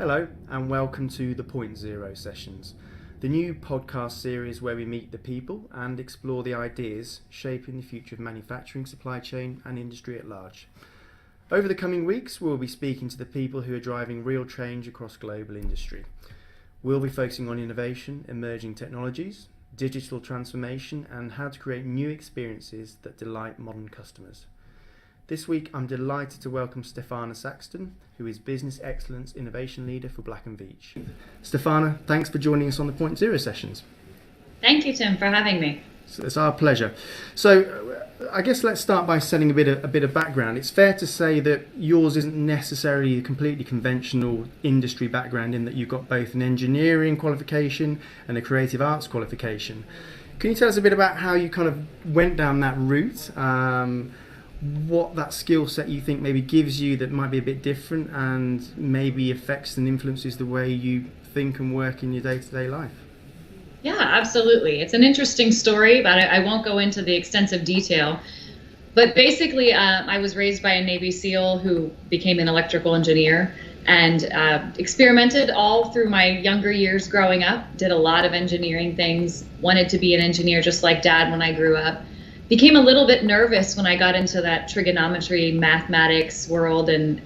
Hello and welcome to the pointZero sessions, the new podcast series where we meet the people and explore the ideas shaping the future of manufacturing, supply chain and industry at large. Over the coming weeks we'll be speaking to the people who are driving real change across global industry. We'll be focusing on innovation, emerging technologies, digital transformation and how to create new experiences that delight modern customers. This week I'm delighted to welcome Stefana Saxton, who is Business Excellence Innovation Leader for Black & Veatch. Stefana, thanks for joining us on the pointZero sessions. Thank you, Tim, for having me. So it's our pleasure. So I guess let's start by setting a bit of background. It's fair to say that yours isn't necessarily a completely conventional industry background in that you've got both an engineering qualification and a creative arts qualification. Can you tell us a bit about how you kind of went down that route? What that skill set you think maybe gives you that might be a bit different and maybe affects and influences the way you think and work in your day-to-day life? Yeah, absolutely. It's an interesting story, but I won't go into the extensive detail. But basically, I was raised by a Navy SEAL who became an electrical engineer and experimented all through my younger years growing up, did a lot of engineering things, wanted to be an engineer just like Dad when I grew up. Became a little bit nervous when I got into that trigonometry, mathematics world and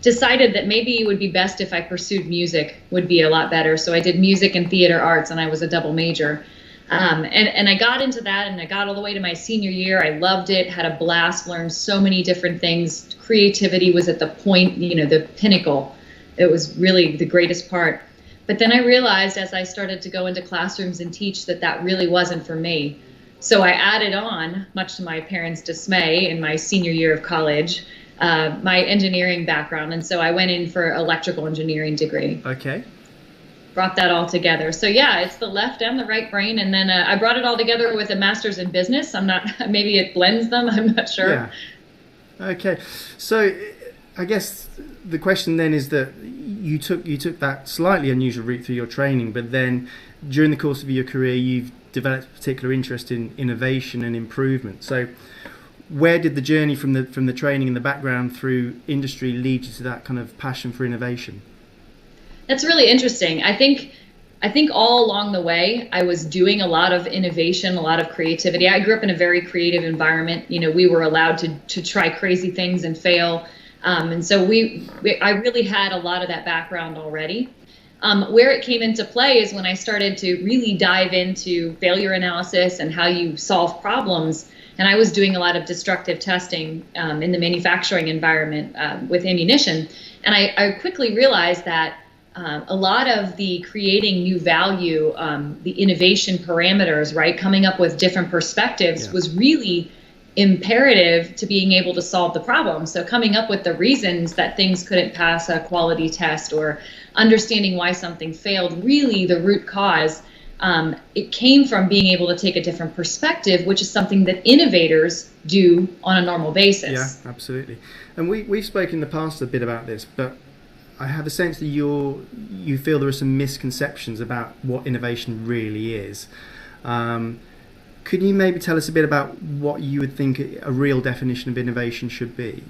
decided that maybe it would be best if I pursued music, would be a lot better. So I did music and theater arts and I was a double major. And I got into that and I got all the way to my senior year. I loved it, had a blast, learned so many different things. Creativity was at the point, the pinnacle. It was really the greatest part. But then I realized as I started to go into classrooms and teach that really wasn't for me. So I added on, much to my parents' dismay, in my senior year of college, my engineering background. And so I went in for electrical engineering degree. Okay. Brought that all together. So yeah, it's the left and the right brain. And then I brought it all together with a master's in business. Maybe it blends them. I'm not sure. Yeah. Okay. So I guess the question then is that you took that slightly unusual route through your training, but then during the course of your career, you've developed a particular interest in innovation and improvement. So where did the journey from the training and the background through industry lead you to that kind of passion for innovation? That's really interesting. I think all along the way, I was doing a lot of innovation, a lot of creativity. I grew up in a very creative environment. We were allowed to try crazy things and fail. And so I really had a lot of that background already. Where it came into play is when I started to really dive into failure analysis and how you solve problems. And I was doing a lot of destructive testing in the manufacturing environment with ammunition. And I quickly realized that a lot of the creating new value, the innovation parameters, right, coming up with different perspectives was really imperative to being able to solve the problem. So coming up with the reasons that things couldn't pass a quality test or understanding why something failed, really the root cause, it came from being able to take a different perspective, which is something that innovators do on a normal basis. Yeah, absolutely. And we've spoken in the past a bit about this, but I have a sense that you feel there are some misconceptions about what innovation really is. Could you maybe tell us a bit about what you would think a real definition of innovation should be?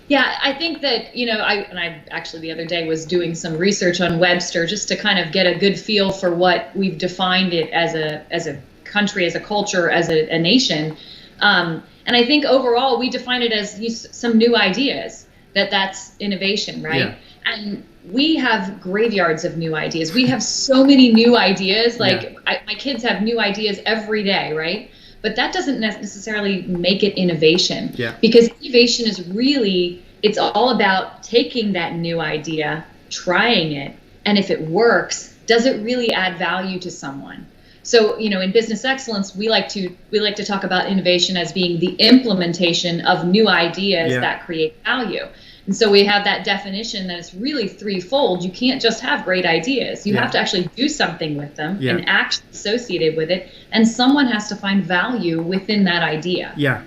Yeah, I think that, I actually the other day was doing some research on Webster just to kind of get a good feel for what we've defined it as a country, as a culture, as a nation. And I think overall we define it as some new ideas, that's innovation, right? Yeah. And we have graveyards of new ideas. We have so many new ideas. Like my kids have new ideas every day, right? But that doesn't necessarily make it innovation. Yeah. Because innovation is really, it's all about taking that new idea, trying it, and if it works, does it really add value to someone? So, in business excellence, we like to talk about innovation as being the implementation of new ideas that create value. And so we have that definition that it's really threefold. You can't just have great ideas. You have to actually do something with them and act associated with it. And someone has to find value within that idea. Yeah.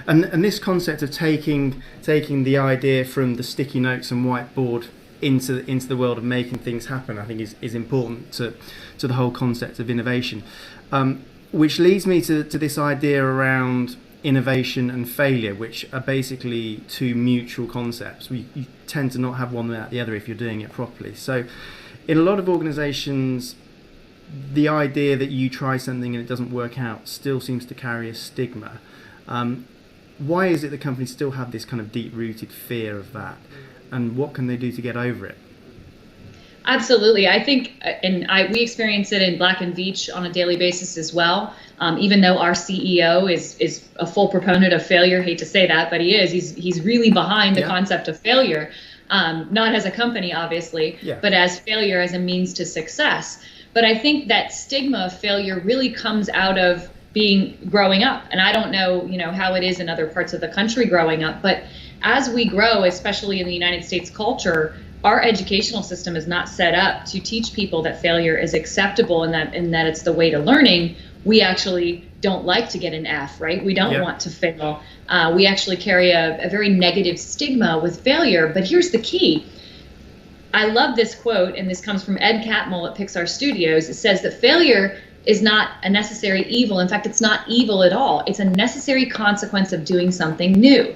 And this concept of taking the idea from the sticky notes and whiteboard into the world of making things happen, I think is important to the whole concept of innovation. Which leads me to this idea around innovation and failure, which are basically two mutual concepts. You tend to not have one without the other if you're doing it properly. So in a lot of organizations, the idea that you try something and it doesn't work out still seems to carry a stigma. Why is it that companies still have this kind of deep-rooted fear of that? And what can they do to get over it? Absolutely. I think, we experience it in Black and Veatch on a daily basis as well. Even though our CEO is a full proponent of failure, hate to say that, but he is. He's really behind the concept of failure, not as a company, obviously, but as failure as a means to success. But I think that stigma of failure really comes out of growing up. And I don't know, how it is in other parts of the country growing up, but as we grow, especially in the United States culture, our educational system is not set up to teach people that failure is acceptable and that it's the way to learning. We actually don't like to get an F, right? We don't want to fail. We actually carry a very negative stigma with failure. But here's the key. I love this quote, and this comes from Ed Catmull at Pixar Studios. It says that failure is not a necessary evil. In fact, it's not evil at all. It's a necessary consequence of doing something new.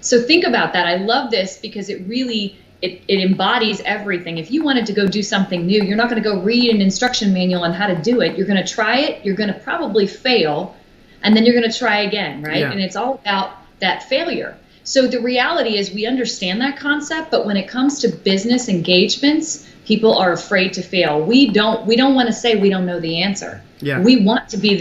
So think about that. I love this because it really it embodies everything. If you wanted to go do something new, you're not going to go read an instruction manual on how to do it. You're going to try it. You're going to probably fail, and then you're going to try again, right? And it's all about that failure. So the reality is we understand that concept, but when it comes to business engagements, people are afraid to fail. We don't want to say we don't know the answer. We want to be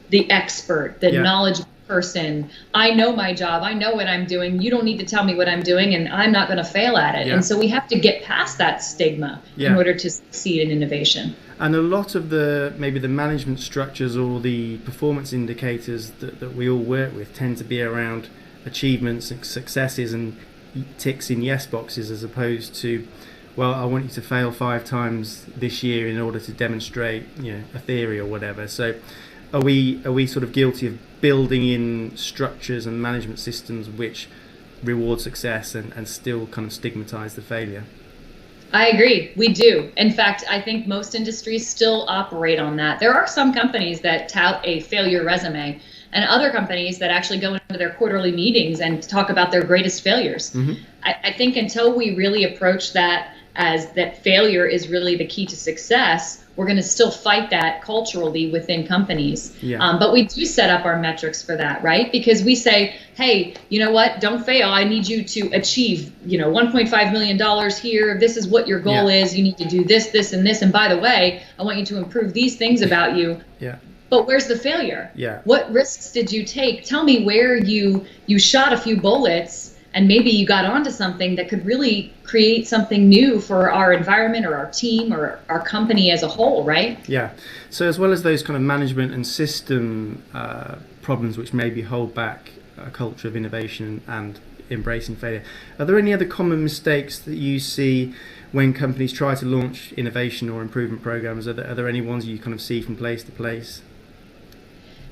the expert, the knowledgeable person. I know my job. I know what I'm doing. You don't need to tell me what I'm doing, and I'm not going to fail at it. And so we have to get past that stigma in order to succeed in innovation. And a lot of maybe the management structures or the performance indicators that we all work with tend to be around achievements and successes and ticks in yes boxes, as opposed to, well, I want you to fail 5 times this year in order to demonstrate, a theory or whatever. So are we sort of guilty of building in structures and management systems which reward success and still kind of stigmatize the failure? I agree. We do. In fact, I think most industries still operate on that. There are some companies that tout a failure resume, and other companies that actually go into their quarterly meetings and talk about their greatest failures. I think until we really approach that as that failure is really the key to success, we're going to still fight that culturally within companies. But we do set up our metrics for that, right? Because we say, hey, you know what? Don't fail. I need you to achieve, $1.5 million here. This is what your goal is. You need to do this, this, and this. And by the way, I want you to improve these things about you. But where's the failure? What risks did you take? Tell me where you shot a few bullets and maybe you got onto something that could really create something new for our environment or our team or our company as a whole, right? So as well as those kind of management and system problems which maybe hold back a culture of innovation and embracing failure, are there any other common mistakes that you see when companies try to launch innovation or improvement programs? Are there any ones you kind of see from place to place?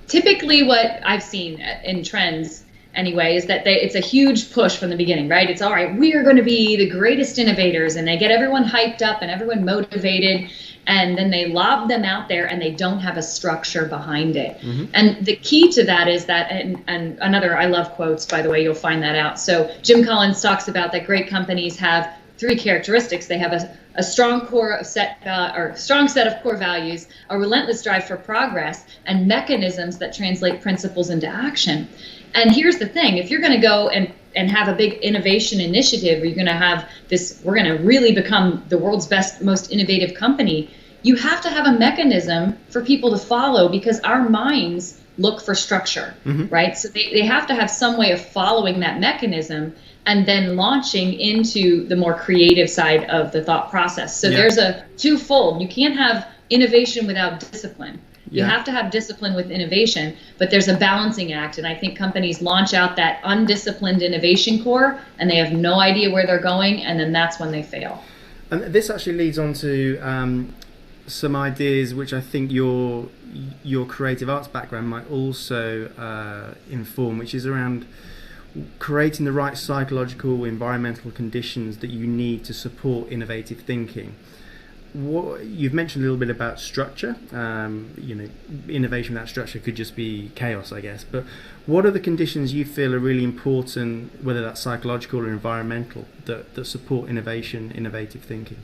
Typically what I've seen in trends anyway is that it's a huge push from the beginning, right? It's all right, we are going to be the greatest innovators, and they get everyone hyped up and everyone motivated, and then they lob them out there and they don't have a structure behind it. And the key to that is that, and another, I love quotes, by the way, you'll find that out. So Jim Collins talks about that great companies have 3 characteristics. They have a strong set of core values, a relentless drive for progress, and mechanisms that translate principles into action. And here's the thing: if you're going to go and have a big innovation initiative, or you're going to have this, we're going to really become the world's best, most innovative company, you have to have a mechanism for people to follow, because our minds look for structure, right? So they have to have some way of following that mechanism and then launching into the more creative side of the thought process. So there's a twofold. You can't have innovation without discipline. You have to have discipline with innovation, but there's a balancing act. And I think companies launch out that undisciplined innovation core and they have no idea where they're going, and then that's when they fail. And this actually leads on to some ideas which I think your creative arts background might also inform, which is around creating the right psychological, environmental conditions that you need to support innovative thinking. you've mentioned a little bit about structure. Innovation without structure could just be chaos, I guess. But what are the conditions you feel are really important, whether that's psychological or environmental, that support innovative thinking?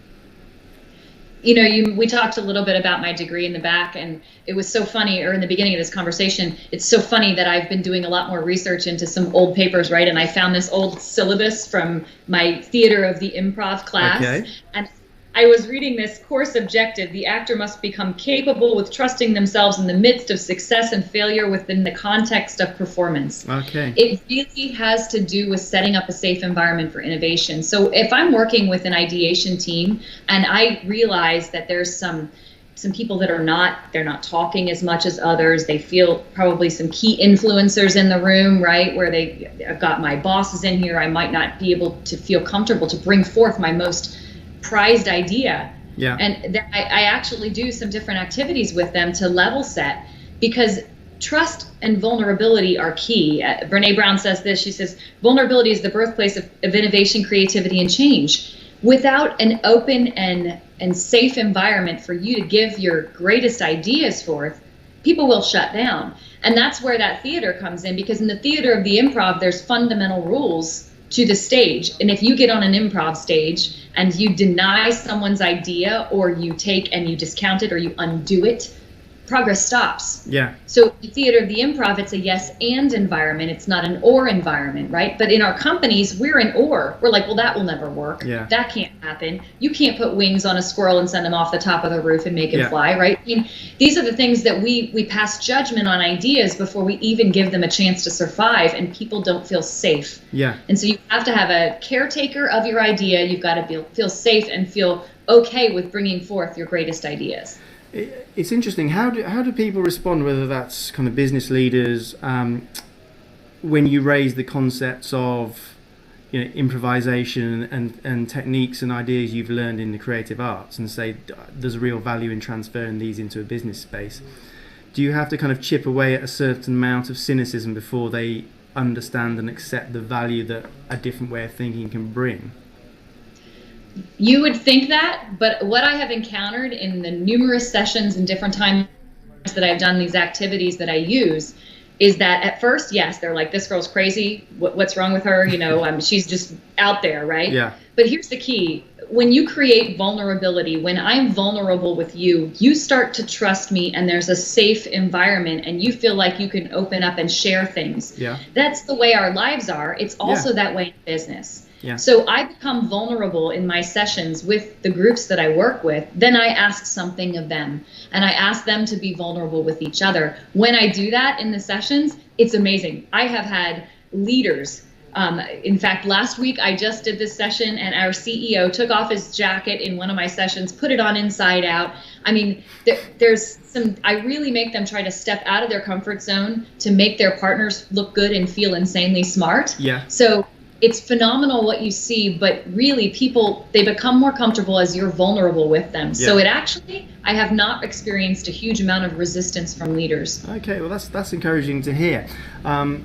We talked a little bit about my degree in the back, and it was so funny, or in the beginning of this conversation, it's so funny that I've been doing a lot more research into some old papers, right? And I found this old syllabus from my theater of the improv class. Okay. And I was reading this course objective: the actor must become capable with trusting themselves in the midst of success and failure within the context of performance. Okay. It really has to do with setting up a safe environment for innovation. So if I'm working with an ideation team and I realize that there's some people that they're not talking as much as others, they feel probably some key influencers in the room, right? Where I've got my bosses in here, I might not be able to feel comfortable to bring forth my most prized idea. Yeah. And I actually do some different activities with them to level set, because trust and vulnerability are key. Brene Brown says this. She says, vulnerability is the birthplace of innovation, creativity, and change. Without an open and safe environment for you to give your greatest ideas forth, people will shut down. And that's where that theater comes in, because in the theater of the improv, there's fundamental rules to the stage. And if you get on an improv stage and you deny someone's idea, or you take and you discount it, or you undo it, progress stops. Yeah. So the theater of the improv, it's a yes and environment. It's not an or environment, right? But in our companies, we're an or. We're like, well, that will never work. Yeah. That can't happen. You can't put wings on a squirrel and send him off the top of the roof and make him fly, right? I mean, these are the things that we pass judgment on ideas before we even give them a chance to survive, and people don't feel safe. Yeah. And so you have to have a caretaker of your idea. You've got to feel safe and feel okay with bringing forth your greatest ideas. It's interesting. How do people respond, whether that's kind of business leaders, when you raise the concepts of improvisation and techniques and ideas you've learned in the creative arts, and say there's real value in transferring these into a business space? Do you have to kind of chip away at a certain amount of cynicism before they understand and accept the value that a different way of thinking can bring? You would think that, but what I have encountered in the numerous sessions and different times that I've done these activities that I use is that at first, yes, they're like, this girl's crazy. What's wrong with her? She's just out there, right? Yeah. But here's the key. When you create vulnerability, when I'm vulnerable with you, you start to trust me, and there's a safe environment, and you feel like you can open up and share things. Yeah. That's the way our lives are. It's also that way in business. Yeah. So I become vulnerable in my sessions with the groups that I work with. Then I ask something of them, and I ask them to be vulnerable with each other. When I do that in the sessions, it's amazing. I have had leaders. In fact, last week I just did this session, and our CEO took off his jacket in one of my sessions, put it on inside out. I mean, I really make them try to step out of their comfort zone to make their partners look good and feel insanely smart. Yeah. So it's phenomenal what you see, but really people, they become more comfortable as you're vulnerable with them. Yeah. So I have not experienced a huge amount of resistance from leaders. Okay, well that's encouraging to hear. I'm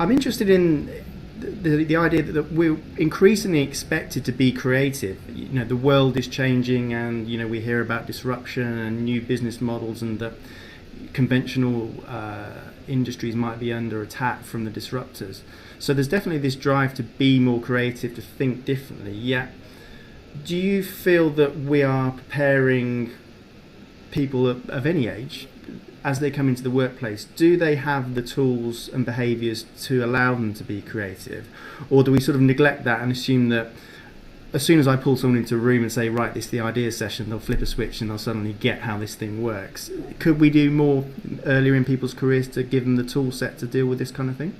interested in the idea that we're increasingly expected to be creative. The world is changing, and we hear about disruption and new business models, and that conventional industries might be under attack from the disruptors. So there's definitely this drive to be more creative, to think differently. Yet, do you feel that we are preparing people of any age, as they come into the workplace? Do they have the tools and behaviours to allow them to be creative? Or do we sort of neglect that and assume that as soon as I pull someone into a room and say, right, this is the idea session, they'll flip a switch and they'll suddenly get how this thing works? Could we do more earlier in people's careers to give them the tool set to deal with this kind of thing?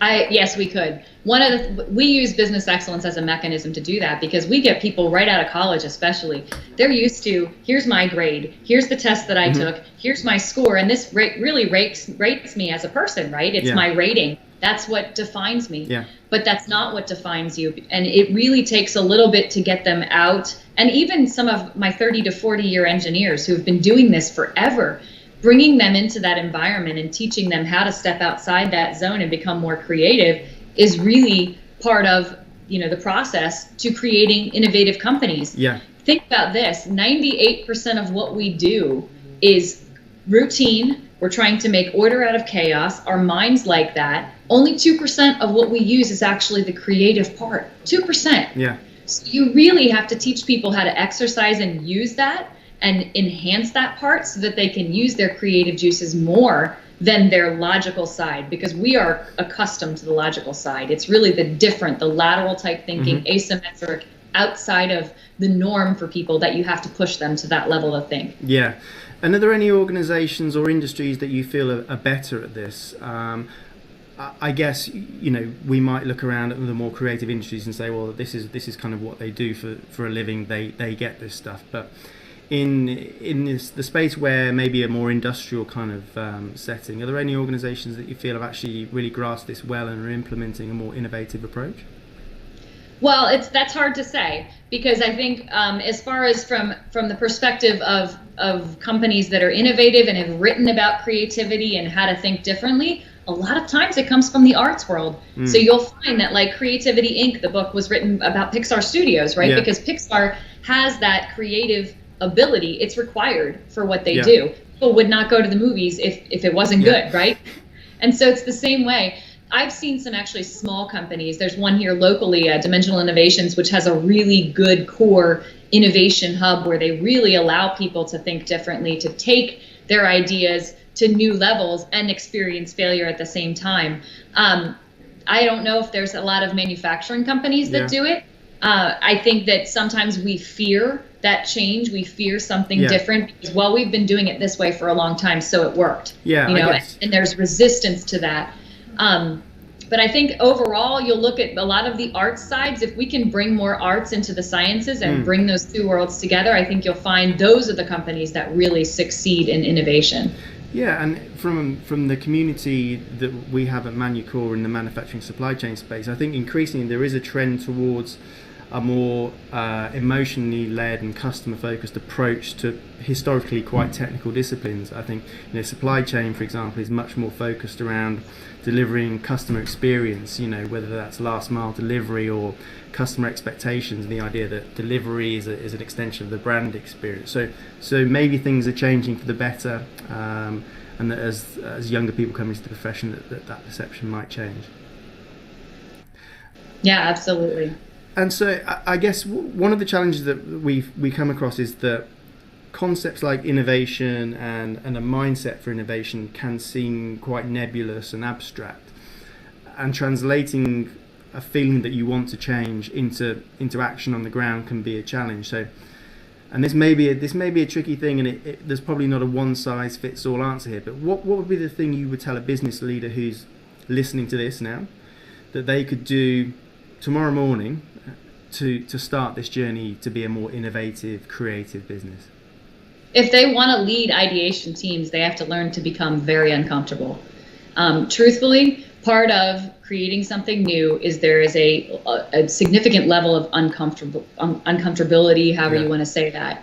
Yes, we could. We use business excellence as a mechanism to do that, because we get people right out of college, especially. They're used to, here's my grade, here's the test that I took, here's my score, and this really rates me as a person, right? It's my rating. That's what defines me. Yeah. But that's not what defines you. And it really takes a little bit to get them out. And even some of my 30 to 40 year engineers who have been doing this forever, bringing them into that environment and teaching them how to step outside that zone and become more creative is really part of the process to creating innovative companies. Yeah. think about this, 98% of what we do is routine. We're trying to make order out of chaos. Our minds like that. Only 2% of what we use is actually the creative part. 2%. Yeah. So you really have to teach people how to exercise and use that and enhance that part so that they can use their creative juices more than their logical side, because we are accustomed to the logical side. It's really the lateral type thinking, asymmetric, outside of the norm for people, that you have to push them to that level to think. Yeah. And are there any organizations or industries that you feel are better at this? I guess, we might look around at the more creative industries and say, well, this is kind of what they do for a living. They get this stuff. But in the space where maybe a more industrial kind of setting, are there any organizations that you feel have actually really grasped this well and are implementing a more innovative approach? Well, that's hard to say, because I think as far as from the perspective of companies that are innovative and have written about creativity and how to think differently, a lot of times it comes from the arts world. So you'll find that, like Creativity Inc., the book was written about Pixar Studios, right? Yeah. Because Pixar has that creative ability. It's required for what they do. People would not go to the movies if it wasn't good, right? And so it's the same way. I've seen some actually small companies. There's one here locally, Dimensional Innovations, which has a really good core innovation hub where they really allow people to think differently, to take their ideas to new levels and experience failure at the same time. I don't know if there's a lot of manufacturing companies that do it. I think that sometimes we fear that change. We fear something different because, well, we've been doing it this way for a long time, so it worked. Yeah, and there's resistance to that. But I think overall, you'll look at a lot of the arts sides. If we can bring more arts into the sciences and bring those two worlds together, I think you'll find those are the companies that really succeed in innovation. Yeah, and from the community that we have at Manucore in the manufacturing supply chain space, I think increasingly there is a trend towards a more emotionally led and customer focused approach to historically quite technical disciplines. I think supply chain, for example, is much more focused around delivering customer experience, whether that's last mile delivery or customer expectations, and the idea that delivery is an extension of the brand experience. So maybe things are changing for the better, and that as younger people come into the profession, that perception might change. Yeah, absolutely. And so I guess one of the challenges that we come across is that concepts like innovation and a mindset for innovation can seem quite nebulous and abstract, and translating a feeling that you want to change into action on the ground can be a challenge. So, and this may be a tricky thing, and there's probably not a one size fits all answer here. But what would be the thing you would tell a business leader who's listening to this now that they could do tomorrow morning to start this journey to be a more innovative, creative business? If they want to lead ideation teams, they have to learn to become very uncomfortable. Truthfully, part of creating something new is there is a significant level of uncomfortability, however you want to say that.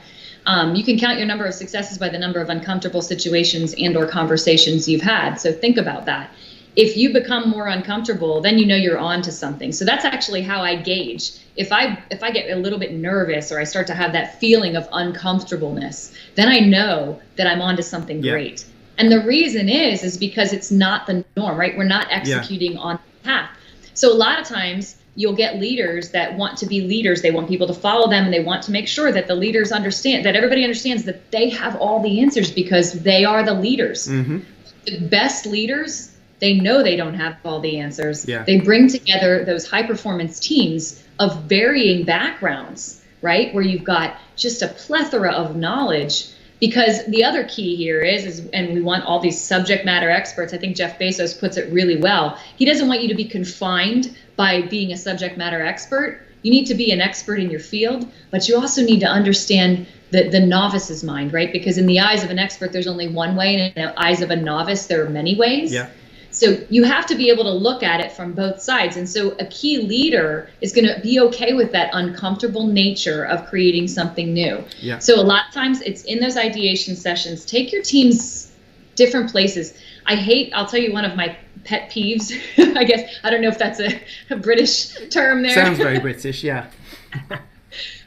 You can count your number of successes by the number of uncomfortable situations and or conversations you've had. So think about that. If you become more uncomfortable, then you're on to something. So that's actually how I gauge. If I get a little bit nervous or I start to have that feeling of uncomfortableness, then I know that I'm on to something great. And the reason is because it's not the norm, right? We're not executing on the path. So a lot of times you'll get leaders that want to be leaders. They want people to follow them, and they want to make sure that the leaders understand, that everybody understands that they have all the answers because they are the leaders. Mm-hmm. The best leaders, they know they don't have all the answers. Yeah. They bring together those high performance teams of varying backgrounds, right? Where you've got just a plethora of knowledge, because the other key here is, and we want all these subject matter experts. I think Jeff Bezos puts it really well. He doesn't want you to be confined by being a subject matter expert. You need to be an expert in your field, but you also need to understand the novice's mind, right? Because in the eyes of an expert, there's only one way, and in the eyes of a novice, there are many ways. Yeah. So you have to be able to look at it from both sides. And so a key leader is going to be okay with that uncomfortable nature of creating something new. Yeah. So a lot of times it's in those ideation sessions. Take your teams different places. I'll tell you one of my pet peeves, I guess. I don't know if that's a British term there. Sounds very British, yeah.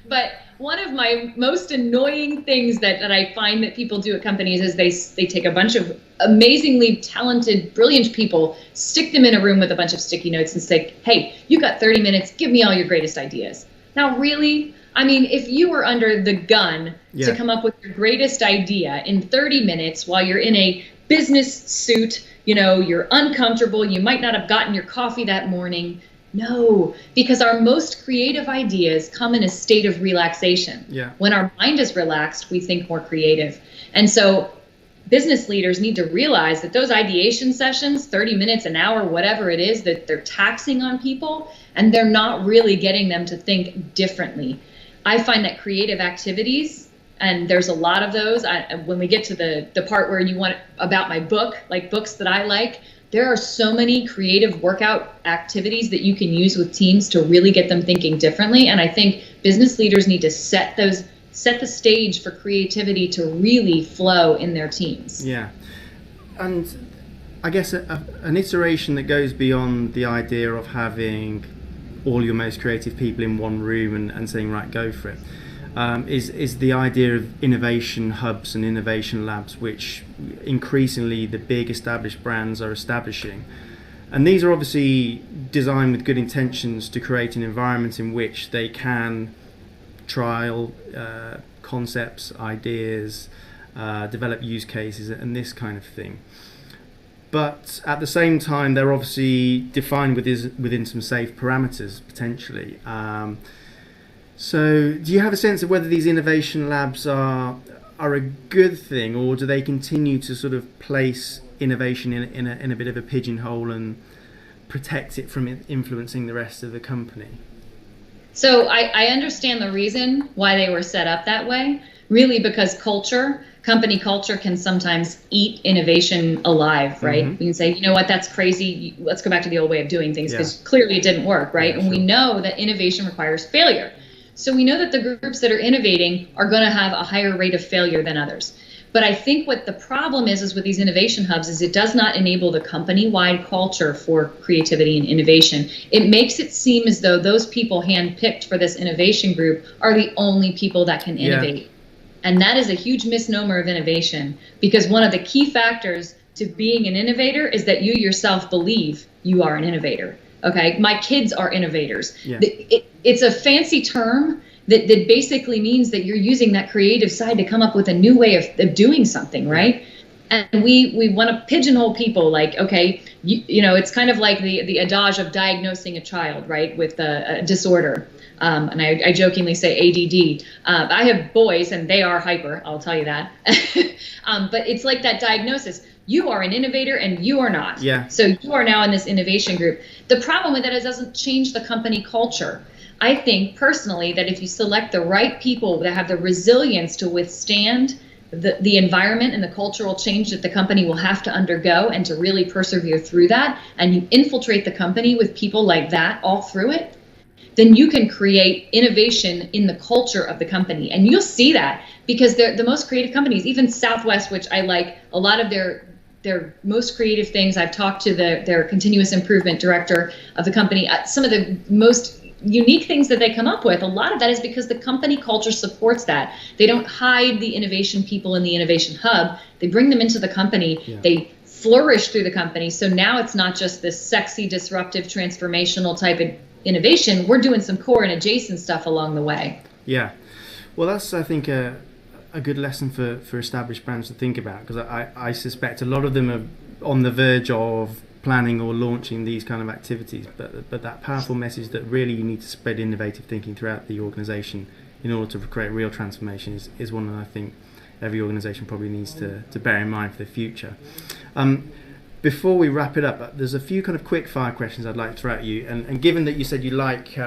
But one of my most annoying things that I find that people do at companies is they take a bunch of amazingly talented, brilliant people, stick them in a room with a bunch of sticky notes and say, hey, you got 30 minutes, give me all your greatest ideas. Now, really? I mean, if you were under the gun to come up with your greatest idea in 30 minutes while you're in a business suit, you know, you're uncomfortable, you might not have gotten your coffee that morning. No, because our most creative ideas come in a state of relaxation. Yeah. When our mind is relaxed, we think more creative. And so business leaders need to realize that those ideation sessions, 30 minutes, an hour, whatever it is, that they're taxing on people and they're not really getting them to think differently. I find that creative activities, and there's a lot of those, when we get to the part where you want about my book, like books that I like, there are so many creative workout activities that you can use with teams to really get them thinking differently. And I think business leaders need to set the stage for creativity to really flow in their teams. Yeah. And I guess an iteration that goes beyond the idea of having all your most creative people in one room and saying, right, go for it, is the idea of innovation hubs and innovation labs, which increasingly the big established brands are establishing. And these are obviously designed with good intentions to create an environment in which they can trial concepts, ideas, develop use cases and this kind of thing. But at the same time, they're obviously defined within some safe parameters, potentially. So do you have a sense of whether these innovation labs are a good thing, or do they continue to sort of place innovation in a bit of a pigeonhole and protect it from influencing the rest of the company? So I understand the reason why they were set up that way, really because company culture can sometimes eat innovation alive, right? Mm-hmm. You can say, you know what, that's crazy. Let's go back to the old way of doing things because clearly it didn't work, right? Yeah, and we know that innovation requires failure. So we know that the groups that are innovating are going to have a higher rate of failure than others. But I think what the problem is with these innovation hubs is it does not enable the company-wide culture for creativity and innovation. It makes it seem as though those people handpicked for this innovation group are the only people that can innovate. Yeah. And that is a huge misnomer of innovation, because one of the key factors to being an innovator is that you yourself believe you are an innovator. Okay, my kids are innovators. Yeah. It's a fancy term that basically means that you're using that creative side to come up with a new way of doing something, right? Yeah. And we want to pigeonhole people like, okay, you know, it's kind of like the adage of diagnosing a child, right, with a disorder. And I jokingly say ADD. I have boys and they are hyper, I'll tell you that. But it's like that diagnosis. You are an innovator and you are not. Yeah. So you are now in this innovation group. The problem with that is it doesn't change the company culture. I think personally that if you select the right people that have the resilience to withstand the environment and the cultural change that the company will have to undergo and to really persevere through that, and you infiltrate the company with people like that all through it, then you can create innovation in the culture of the company. And you'll see that because they're the most creative companies, even Southwest, which I like, a lot of their most creative things. I've talked to their continuous improvement director of the company. Some of the most unique things that they come up with, a lot of that is because the company culture supports that. They don't hide the innovation people in the innovation hub. They bring them into the company. Yeah. They flourish through the company. So now it's not just this sexy, disruptive, transformational type of innovation. We're doing some core and adjacent stuff along the way. Yeah. Well, that's, I think, a good lesson for established brands to think about, because I suspect a lot of them are on the verge of planning or launching these kind of activities, but that powerful message that really you need to spread innovative thinking throughout the organization in order to create real transformation is one that I think every organization probably needs to bear in mind for the future. Before we wrap it up, there's a few kind of quick fire questions I'd like to throw at you, and given that you said you like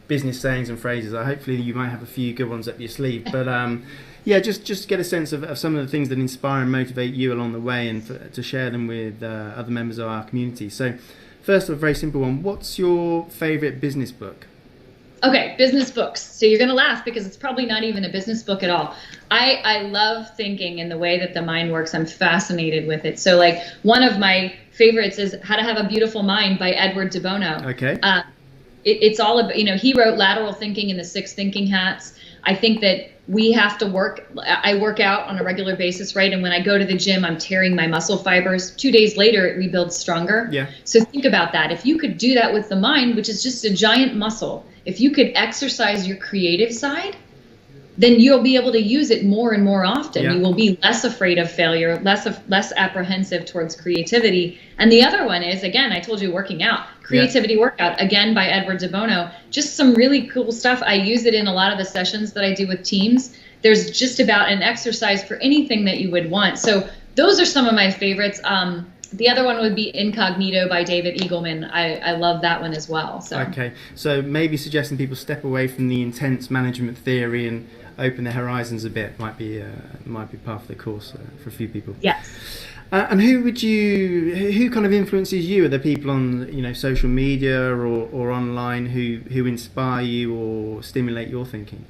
business sayings and phrases, hopefully you might have a few good ones up your sleeve, but yeah, just get a sense of some of the things that inspire and motivate you along the way, and to share them with other members of our community. So first, a very simple one. What's your favorite business book? Okay, business books. So you're going to laugh because it's probably not even a business book at all. I love thinking in the way that the mind works. I'm fascinated with it. So like one of my favorites is How to Have a Beautiful Mind by Edward de Bono. Okay. It's all about, he wrote Lateral Thinking and the Six Thinking Hats. I think that we have to I work out on a regular basis, right? And when I go to the gym, I'm tearing my muscle fibers. 2 days later, it rebuilds stronger. Yeah. So think about that. If you could do that with the mind, which is just a giant muscle, if you could exercise your creative side, then you'll be able to use it more and more often. Yeah. You will be less afraid of failure, less apprehensive towards creativity. And the other one is, again, I told you, working out. Creativity Workout, again, by Edward de Bono. Just some really cool stuff. I use it in a lot of the sessions that I do with teams. There's just about an exercise for anything that you would want. So those are some of my favorites. The other one would be Incognito by David Eagleman. I love that one as well. So. Okay, so maybe suggesting people step away from the intense management theory and open their horizons a bit might be part of the course for a few people. Yes. And who kind of influences you? Are there people on social media or online who inspire you or stimulate your thinking?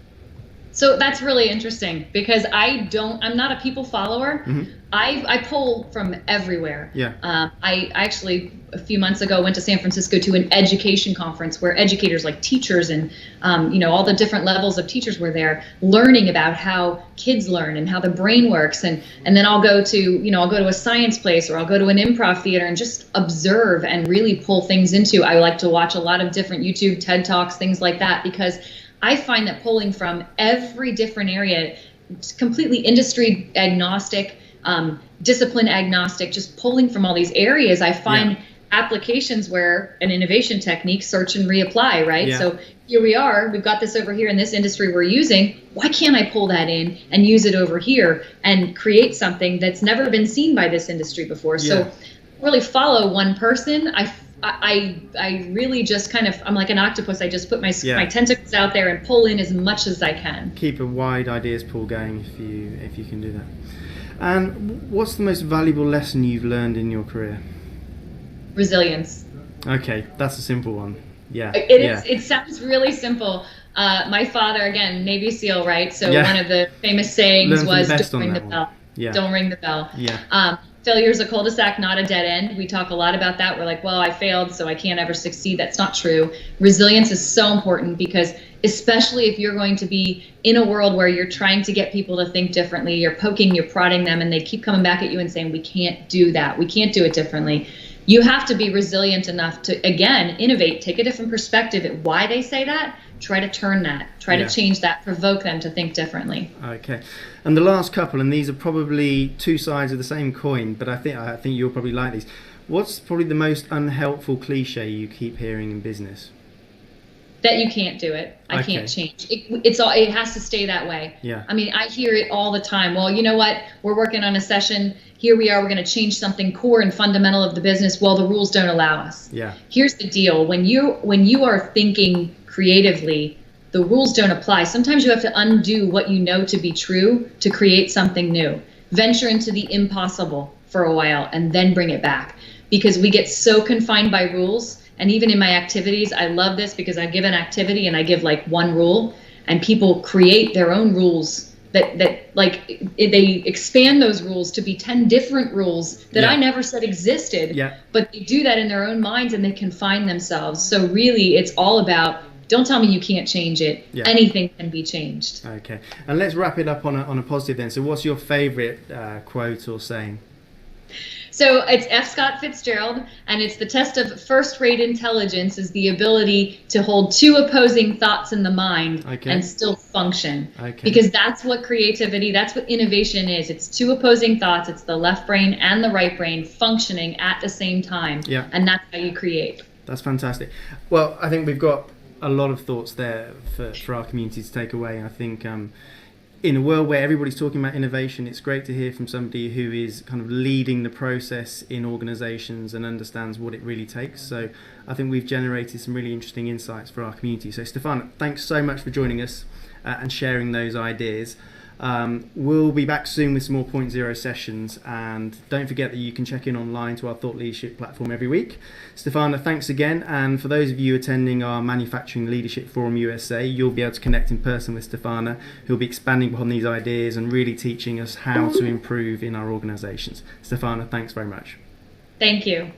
So that's really interesting because I'm not a people follower. Mm-hmm. I pull from everywhere. Yeah. I actually a few months ago went to San Francisco to an education conference where educators like teachers and all the different levels of teachers were there learning about how kids learn and how the brain works, and then I'll go to a science place or I'll go to an improv theater and just observe and really pull things into. I like to watch a lot of different YouTube TED Talks, things like that, because I find that pulling from every different area, completely industry agnostic, discipline agnostic, just pulling from all these areas, I find applications where an innovation technique, search and reapply, right? Yeah. So here we are, we've got this over here in this industry we're using. Why can't I pull that in and use it over here and create something that's never been seen by this industry before? So really follow one person. I really just I'm like an octopus. I just put my tentacles out there and pull in as much as I can. Keep a wide ideas pool going if you can do that. And what's the most valuable lesson you've learned in your career? Resilience. Okay, that's a simple one. Yeah. It sounds really simple. My father, again, Navy SEAL, right? So one of the famous sayings was, "Don't ring the bell." Yeah. Don't ring the bell. Yeah. Failure is a cul-de-sac, not a dead end. We talk a lot about that. We're like, well, I failed, so I can't ever succeed. That's not true. Resilience is so important because especially if you're going to be in a world where you're trying to get people to think differently, you're poking, you're prodding them, and they keep coming back at you and saying, we can't do that. We can't do it differently. You have to be resilient enough to, again, innovate, take a different perspective at why they say that, try to turn that, try to change that, provoke them to think differently. Okay. And the last couple, and these are probably two sides of the same coin, but I think you'll probably like these. What's probably the most unhelpful cliche you keep hearing in business? That you can't do it. I can't change. It has to stay that way. Yeah. I mean, I hear it all the time. Well, you know what? We're working on a session. Here we are. We're going to change something core and fundamental of the business. Well, the rules don't allow us. Yeah. Here's the deal. When you are thinking creatively, the rules don't apply. Sometimes you have to undo what you know to be true to create something new. Venture into the impossible for a while and then bring it back, because we get so confined by rules. And even in my activities, I love this because I give an activity and I give like one rule, and people create their own rules that like they expand those rules to be 10 different rules that I never said existed. Yeah. But they do that in their own minds and they confine themselves. So really, it's all about, don't tell me you can't change it. Yeah. Anything can be changed. Okay. And let's wrap it up on a positive then. So what's your favorite quote or saying? So it's F. Scott Fitzgerald, and it's the test of first-rate intelligence is the ability to hold two opposing thoughts in the mind and still function. Because that's what creativity, that's what innovation is. It's two opposing thoughts. It's the left brain and the right brain functioning at the same time. Yeah. And that's how you create. That's fantastic. Well, I think we've got a lot of thoughts there for our community to take away. I think in a world where everybody's talking about innovation, it's great to hear from somebody who is kind of leading the process in organizations and understands what it really takes. So I think we've generated some really interesting insights for our community. So Stefana, thanks so much for joining us and sharing those ideas. We'll be back soon with some more pointZero sessions, and don't forget that you can check in online to our thought leadership platform every week. Stefana, thanks again, and for those of you attending our Manufacturing Leadership Forum USA, you'll be able to connect in person with Stefana, who'll be expanding upon these ideas and really teaching us how to improve in our organizations. Stefana, thanks very much. Thank you.